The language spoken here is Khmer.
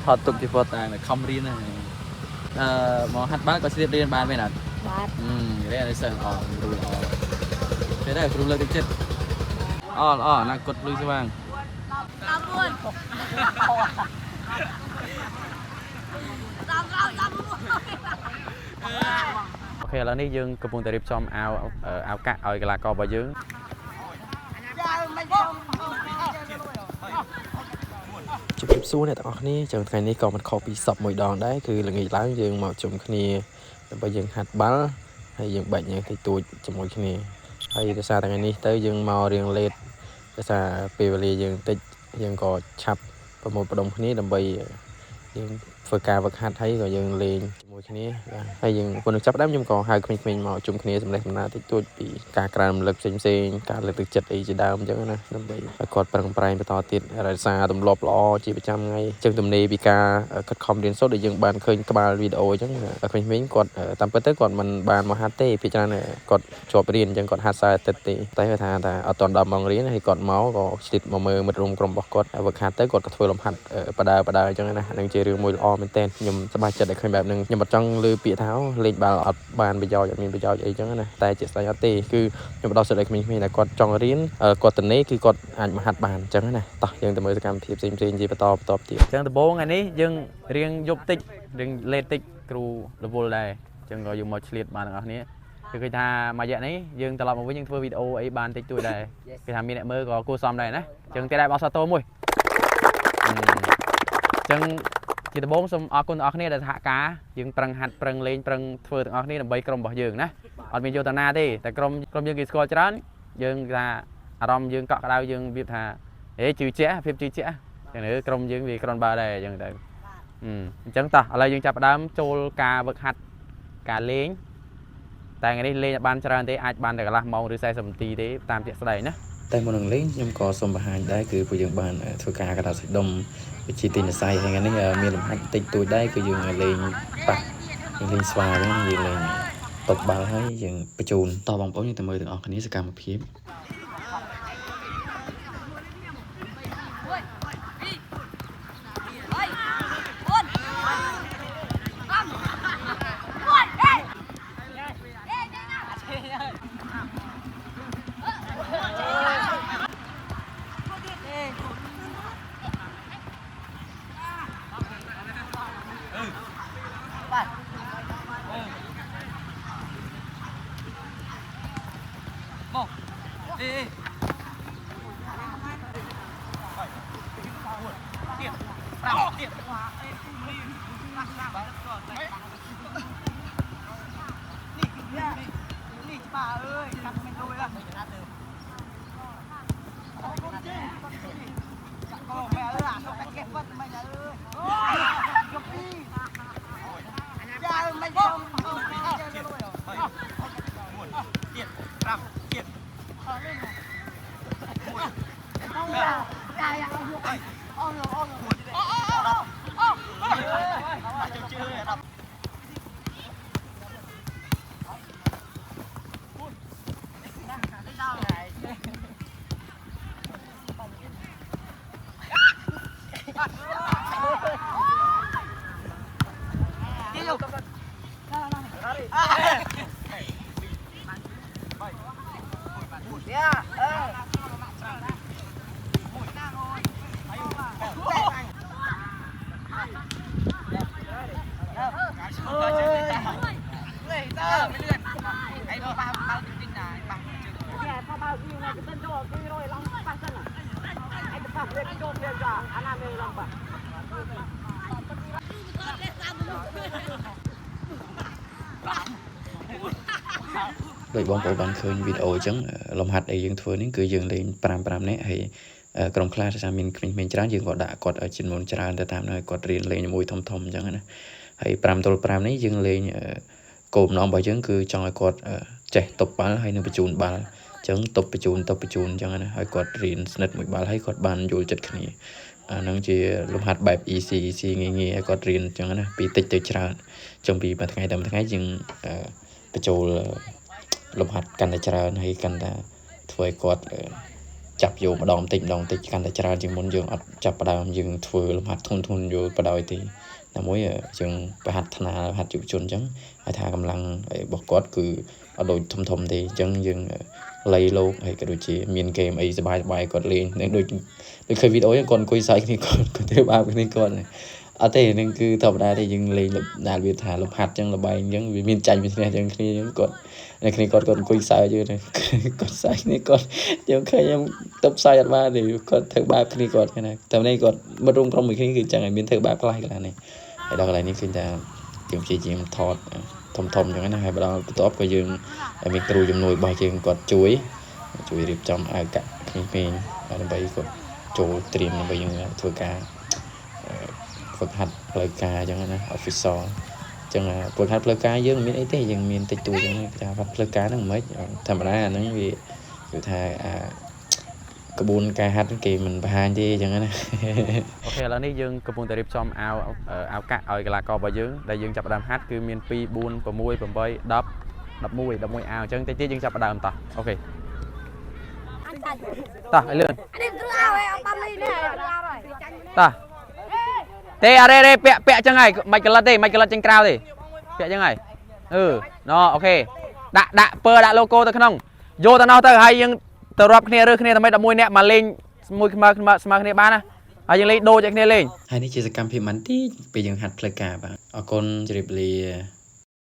ថតទុកជាផតតែខំរៀនហ្នឹងមកហាត់បានក៏ស្រៀបរៀនបានមែនអត់បានរៀនឲ្យសិស្សអត់គ្រូល្អគេដែរគ្រូលើកទឹកចិត្តអនាគតលុយស្វាងអូខេឥឡូវនេះយើងកំពុងតែរៀបចំអាវកាក់ឲ្យកីឡាកររបស់យើងជម្រាបសួរអ្នកទាំងអស់គ្នាចឹងថ្ងៃនេះក៏មិនខុសពីសពមួយដងដែរគឺល្ងាចឡើងយើងមកជុំគ្នាដើម្បីយើងហាត់បាល់ហើយយើងបាច់ញ៉ាំតិចតួចជាមួយគ្នាហើយដោយសារថ្ងៃនេះទៅយើងមករៀងលេតដោយសារពេលវេលាយើងតិចយើងក៏ឆាប់ប្រមូលផ្ដុំគ្នាដើម្បីយើងធ្វើការវឹកហាត់ហើយក៏យើងលេងជាមួយគ្នាហើយយើងមុននឹងចាប់ផ្ដើមខ្ញុំក៏ហៅក្មេងៗមកជុំគ្នាសម្ដែងសម្ដាតិចតួចពីការក្រើនរំលឹកផ្សេងការលើកទឹកចិត្តអីជាដើមអញ្ចឹងណាដើម្បីឲ្យគាត់ប្រឹងប្រែងបន្តទៀតរក្សាទម្លាប់ល្អជាប្រចាំថ្ងៃអញ្ចឹងទំនេរពីការខិតខំរៀនសូត្រដែលយើងបានឃើញក្បាលវីដេអូអញ្ចឹងក្មេងៗគាត់តាមពិតទៅគាត់មិនបានមកហាត់ទេពីច្រើនគាត់ជាប់រៀនអញ្ចឹងគាត់ហាត់សារតិចទេតែគាត់ថាអត់តន់ដល់ម៉ោងរៀនហើយគាត់មកក៏ឆ្លៀតមកមើលមិត្តរួមក្រុមរបស់គាត់វឹកហាត់ទៅគាត់ក៏ធ្វើលំហាត់បដាអញ្ចឹងណានឹងជារឿងមួយល្អមែនតើខ្ញុំសប្បាយចិត្តដែលឃើញបែបហ្នឹងខ្ញុំអត់ចង់លើពាក្យថាលេងបាល់អត់បានប្រយោជន៍អត់មានប្រយោជន៍អីចឹងណាតែជាក់ស្ដែងអត់ទេគឺខ្ញុំបដោះសិទ្ធិឲ្យក្មេងៗដែលគាត់ចង់រៀនគាត់ទៅនេះគឺគាត់អាចមកហាត់បានអញ្ចឹងណាតោះយើងទៅមើលសកម្មភាពផ្សេងជាបន្តទៀតអញ្ចឹងដំបូងថ្ងៃនេះយើងរៀងយប់តិចរៀងលេតតិចគ្រូរវល់ដែរអញ្ចឹងក៏យើងមកឆ្លៀតបានទាំងអស់គ្នាគឺឃើញថាមួយរយៈនេះយើងត្រឡប់មកវិញយើងធ្វើវីដេអូអីបានតិចតួចដែរគេថាមានអ្នកមើលក៏គួរសមដែរណាអញ្ចឹងតែដែរបោះសាទរមួយអញ្ចឹងជាដំបូងសូមអរគុណដល់អ្នកគ្នាដែលសហការយើងប្រឹងហាត់ប្រឹងលេងប្រឹងធ្វើទាំងអស់គ្នាដើម្បីក្រុមរបស់យើងណាអត់មានយកតាណាទេតែក្រុមយើងគេស្គាល់ច្រើនយើងថាអារម្មណ៍យើងកក់ក្ដៅយើងវាថាជឿជាក់ភាពជឿជាក់ចឹងទៅក្រុមយើងវាក្រុនបាល់ដែរចឹងទៅអញ្ចឹងតោះឥឡូវយើងចាប់ផ្ដើមចូលការវឹកហាត់ការលេងតែថ្ងៃនេះលេងបានច្រើនទេអាចបានតែកន្លះម៉ោងឬ40នាទីទេតាមជាក់ស្ដែងណាតែមុននឹងលេងខ្ញុំក៏សូមបង្ហាញដែរគឺពួកយើងបានធ្វើការកដោសាច់ដុំវិជាទីនស័យហើយថ្ងៃនេះមានលំហាត់តិចតួចដែរគឺយើងលេងប៉ះយើងលេងស្វាហ្នឹងយើងលេងតបបាល់ហើយយើងបញ្ជូនតបងប្អូនយើងទៅមើលទាំងអស់គ្នាសកម្មភាពដោយបងប្អូនបានឃើញវីដេអូអញ្ចឹងលំហាត់អីយើងធ្វើនេះគឺយើងលេង5នាក់ហើយក្រុមខ្លះថាមានក្មេងៗច្រើនយើងក៏ដាក់គាត់ឲ្យចំនួនច្រើនទៅតាមដែលគាត់រៀនលេងជាមួយធំអញ្ចឹងណាហើយ5 នេះយើងលេងគោលបំណងរបស់យើងគឺចង់ឲ្យគាត់ចេះទប់បាល់ហើយនឹងបញ្ជូនបាល់អញ្ចឹងទប់បញ្ជូនអញ្ចឹងណាហើយគាត់រៀនស្និទ្ធមួយបាល់ហើយគាត់បានយល់ចិត្តគ្នាអាហ្នឹងជាលំហាត់បែប easy ងាយៗឲ្យគាត់រៀនអញ្ចឹងណាពីតិចទៅច្រើនអញ្ចឹងពីមួយថ្ងៃទៅមួយថ្ងៃយើងបញ្ចូលលំហាត់កាន់តែច្រើនហើយកាន់តែធ្វើឲ្យគាត់ จับอยู่มาดอมติดกันแต่จราจึงมุนยังอัดจับประดามยังถือลำหัดทุนอยู่ประดอยตีแต่มวยจึงไปหัดธนาหัดจุชนจังไอ้ทากำลังไอ้บอกกอดคือเอาโดยทมตีจังยังเลยโลกไอ้กระดูจีมีนเกมไอ้สบายกดเล่นโดยเคยวิดีโอยังก่อนคุยใส่นี่ก่อนก็เทบ้ากันนี่ก่อนอาเต้นึงคือธรรมดาที่ยังเลยนานวิถาลมหัดจังระบายยังมีใจมีเนี่ยจังนี่ยังกดในคนี้กดคุยใส่อยู่เนี่ยกดใส่นี่ก่อนยังเคยยังตบใส่มาเดี๋ยวกดเถิกบ้าคนี้ก่อนนะแต่ในกดมารุงพร้อมมือคนี้คือจังไอ้มีเถิกบ้าใกล้กันนี่ไอ้ดอกอะไรนี่คือจะยังจีมทอดทมอย่างนั้นนะครับเราตอบก็ยังมีครูจำนวนใบยังกดจุยรีบจำอากาศนี่อะไรใบกดโจเตรียมใบยังถั่วกาฝึกหัดเพลกาจังนะออฟฟิศจังฝึกหัดเพลกายังมีไอ้เต้ยังมีติดตัวจังนะจะเพลกานั่งไม่ธรรมดานั่งvìคือถ้ากระบวนการหัดเกมมันผ่านที่จังนะโอเคแล้วนี่ยังกระบวนการรีบจำเอากะเอากระลากอบไปยังได้ยังจับดำฮัดคือมีปีบุญประมวยประใบดับมวยเอาจังแต่ที่ยังจับดำต่อโอเคต่อไอ้เรื่องต่อเตะอะไรเปะจังไงไม่กระลัดจังกราวดิเปะจังไงเนาะโอเคดะเปิดดะโลโก้ตะขนมโยตะนอตะให้ยังตะรับเนี่ยเรื่องเนี่ยทำไมดะมวยเนี่ยมาเล่นมวยมาเนี่ยบ้านนะยังเล่นโดจากเนี่ยเล่นให้นี่กิจกรรมพิมันที่ไปยังหัดเพลกาบ้างเอาคนจริบเลีย